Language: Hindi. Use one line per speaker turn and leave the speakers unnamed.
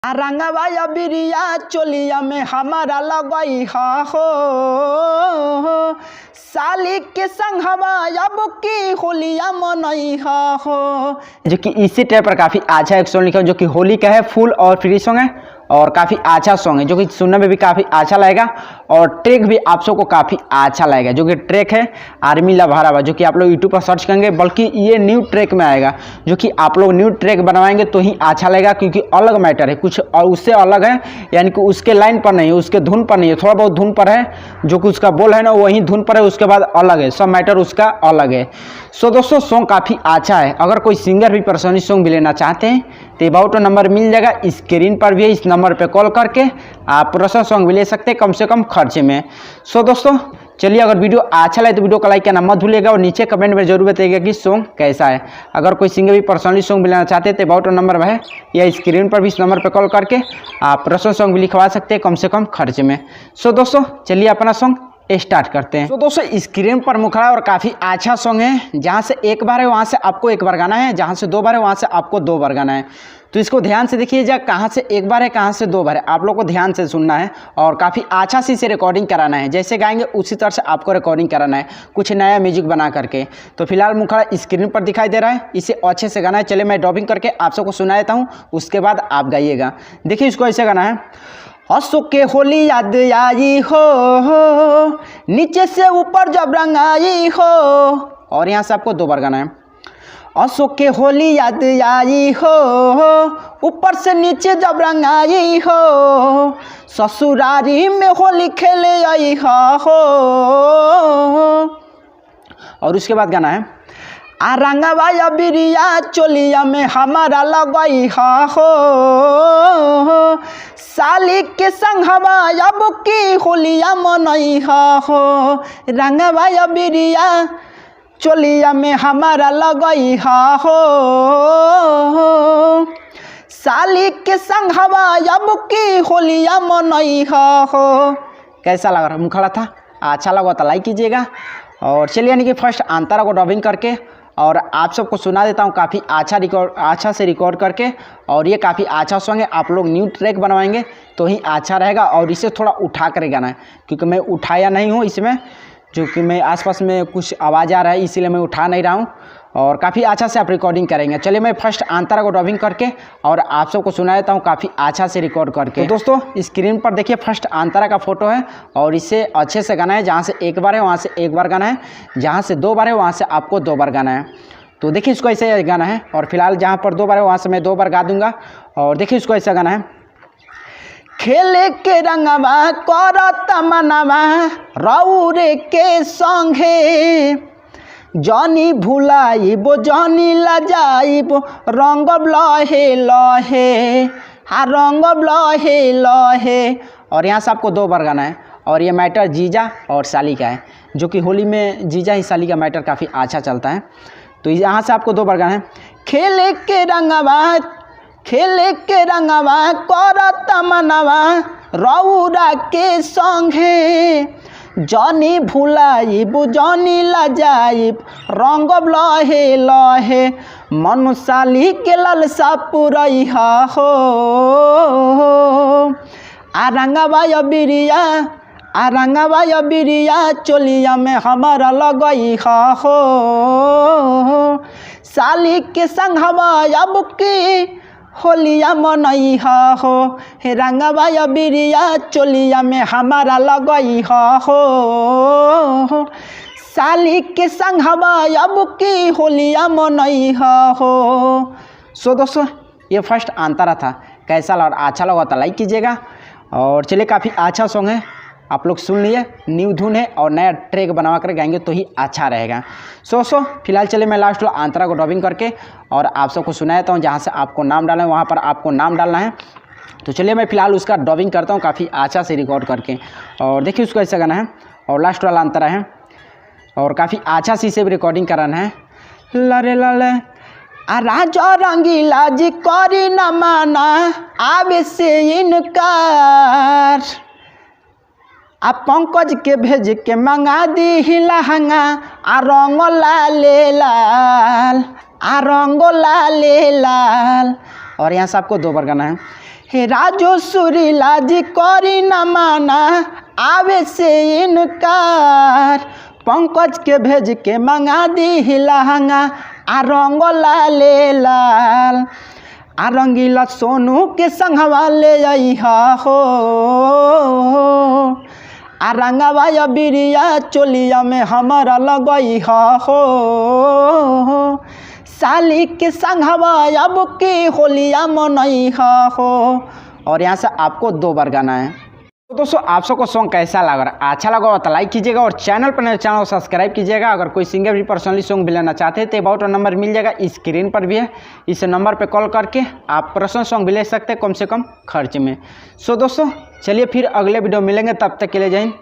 रंगवा या बिरिया चोलिया में हमारा लगई हो साली के संग हवा अब की होलिया मनई हो। जो कि इसी टाइप पर काफ़ी अच्छा एक सॉन्ग लिखा जो कि होली का है, फुल और फ्री सॉन्ग है और काफ़ी अच्छा सॉन्ग है जो कि सुनने में भी काफ़ी अच्छा लगेगा और ट्रैक भी आप सबको काफ़ी अच्छा लगेगा। जो कि ट्रैक है आर्मी लभारावा, जो कि आप लोग यूट्यूब पर सर्च करेंगे, बल्कि ये न्यू ट्रैक में आएगा जो कि आप लोग न्यू ट्रैक बनवाएंगे तो ही अच्छा लगेगा, क्योंकि अलग मैटर है, कुछ और उससे अलग है, यानी कि उसके लाइन पर नहीं है, उसके धुन पर नहीं है, थोड़ा बहुत धुन पर है, जो कि उसका बोल है ना वही धुन पर है, उसके बाद अलग है, सब मैटर उसका अलग है। सो दोस्तों सॉन्ग काफ़ी अच्छा है। अगर कोई सिंगर भी पर्सनली सॉन्ग भी लेना चाहते हैं तो अबाउट नंबर मिल जाएगा, स्क्रीन पर भी है, इस नंबर पे कॉल करके आप पर्सनल सॉन्ग भी ले सकते हैं कम से कम खर्चे में। सो दोस्तों चलिए, अगर वीडियो अच्छा लगे तो वीडियो को लाइक करना मत भूलिएगा और नीचे कमेंट में जरूर बताइएगा कि सॉन्ग कैसा है। अगर कोई सिंगर भी पर्सनली सॉन्ग भी लेना चाहते हैं तो अबाउट नंबर है या स्क्रीन पर भी इस नंबर पर कॉल करके आप पर्सनल सॉन्ग भी लिखवा सकते हैं कम से कम खर्चे में। सो दोस्तों चलिए अपना सॉन्ग स्टार्ट करते हैं। तो दोस्तों स्क्रीन पर मुखड़ा है और काफ़ी अच्छा सॉन्ग है, जहाँ से एक बार है वहाँ से आपको एक बार गाना है, जहाँ से दो बार है वहाँ से आपको दो बार गाना है। तो इसको ध्यान से देखिएगा, कहाँ से एक बार है कहाँ से दो बार है, आप लोग को ध्यान से सुनना है और काफ़ी अच्छा से इसे रिकॉर्डिंग कराना है, जैसे गाएंगे उसी तरह से आपको रिकॉर्डिंग कराना है, कुछ नया म्यूजिक बना करके। तो फिलहाल मुखड़ा स्क्रीन पर दिखाई दे रहा है, इसे अच्छे से गाना है। चलिए मैं डबिंग करके आप सबको सुना देता हूँ, उसके बाद आप गाइएगा। देखिए इसको ऐसे गाना है, हंसो के होली याद आई हो नीचे से ऊपर जब रंग आई हो, और यहाँ से आपको दो बार गाना है। हंसो के होली याद आई हो ऊपर से नीचे जब रंग आई हो, ससुरारी में होली खेले आई हो। और उसके बाद गाना है, रंगवा या बिरिया चोलिया में हमारा लगई हो साली के संग हवा अब की होलिया मनई हो। रंगवा या बिरिया चोलिया में हमारा लगई हो साली के संग हवा अब की होलिया मनई हो। कैसा लग रहा मुखड़ा था? अच्छा लगा तो लाइक कीजिएगा। और चलिए यानी कि फर्स्ट अंतरा को डबिंग करके और आप सबको सुना देता हूँ काफ़ी अच्छा से रिकॉर्ड करके। और ये काफ़ी अच्छा सॉन्ग है, आप लोग न्यू ट्रैक बनवाएंगे तो ही अच्छा रहेगा। और इसे थोड़ा उठा कर गाना है, क्योंकि मैं उठाया नहीं हूँ इसमें, जो कि मैं आसपास में कुछ आवाज़ आ रहा है इसीलिए मैं उठा नहीं रहा हूँ। और काफ़ी अच्छा से आप रिकॉर्डिंग करेंगे। चलिए मैं फर्स्ट अंतरा को डबिंग करके और आप सबको सुना देता हूँ काफ़ी अच्छा से रिकॉर्ड करके। तो दोस्तों स्क्रीन पर देखिए फर्स्ट अंतरा का फोटो है और इसे अच्छे से गाना है, जहाँ से एक बार है वहाँ से एक बार गाना है, जहाँ से दो बार है वहाँ से आपको दो बार गाना है। तो देखिए इसको ऐसे गाना है और फिलहाल जहाँ पर दो बार है वहाँ से मैं दो बार गा दूँगा। और देखिए इसको ऐसा गाना है, खेले के रंगवा करत मनवा रौरे के संगे जानी भुलाइबो जानी लजाइबो रंगब लहे लहे रंगब लहे लहे। और यहाँ से आपको दो बार गाना है। और ये मैटर जीजा और साली का है, जो कि होली में जीजा ही साली का मैटर काफ़ी अच्छा चलता है। तो यहाँ से आपको दो बार गाना है, खेले के रंगवा करत मनवा रौरा के संगे जानी भुलाइब जानी लजाइब रंगब लहे लहे मन साली के ललसा पुरई हो। रंगवा या बिरिया चोलिया में हमारा लगई हो साली के संग हवा अब की होलिया मनई हो। रंगवा या बिरिया चोलिया में हमारा लगई हो साली के संग हवा अब की होलिया मनई हो। सो दोस्तों ये फर्स्ट अंतरा था, कैसा लगा? अच्छा लगा तो लाइक कीजिएगा। और चलिए काफ़ी अच्छा सॉन्ग है, आप लोग सुन लिए, न्यू धुन है और नया ट्रैक बनवा कर गाएंगे तो ही अच्छा रहेगा। सो फिलहाल चलिए मैं लास्ट वाला अंतरा को डबिंग करके और आप सबको सुनाता हूँ, जहाँ से आपको नाम डालना है वहाँ पर आपको नाम डालना है। तो चलिए मैं फिलहाल उसका डबिंग करता हूँ काफ़ी अच्छा से रिकॉर्ड करके। और देखिए उसको ऐसा गाना है और लास्ट वाला अंतरा है और काफ़ी अच्छा से इसे भी रिकॉर्डिंग कराना है। लरे लले राजा रंगीला जी करी न माना आवे से इनकार, आप पंकज के भेज के मंगा दी लहंगा रंग लाले लाल रंग लाले लाल। और यहाँ से आपको दो बार गाना है, हे राजू सुरीला जी करी न माना आवे से इनकार, पंकज के भेज के मंगा दी लहंगा आ रंग लाले लाल, आ रंगीला सोनू के संगवा ले अइहा हो, आ रंगवा बिरिया चोलिया में हमारा लगइहा हो, साली के संगवा अब की होलिया मनइहा हो। और यहाँ से आपको 2 बार गाना है। तो दोस्तों आप सबको सॉन्ग कैसा लगा, अच्छा लगा तो लाइक कीजिएगा और चैनल पर नए चैनल को सब्सक्राइब कीजिएगा। अगर कोई सिंगर भी पर्सनली सॉन्ग भी लेना चाहते हैं तो अबाउट नंबर मिल जाएगा, स्क्रीन पर भी है। इस नंबर पे कॉल करके आप पर्सनल सॉन्ग भी ले सकते हैं कम से कम खर्च में। सो दोस्तों चलिए फिर अगले वीडियो मिलेंगे, तब तक के लिए जय हिंद।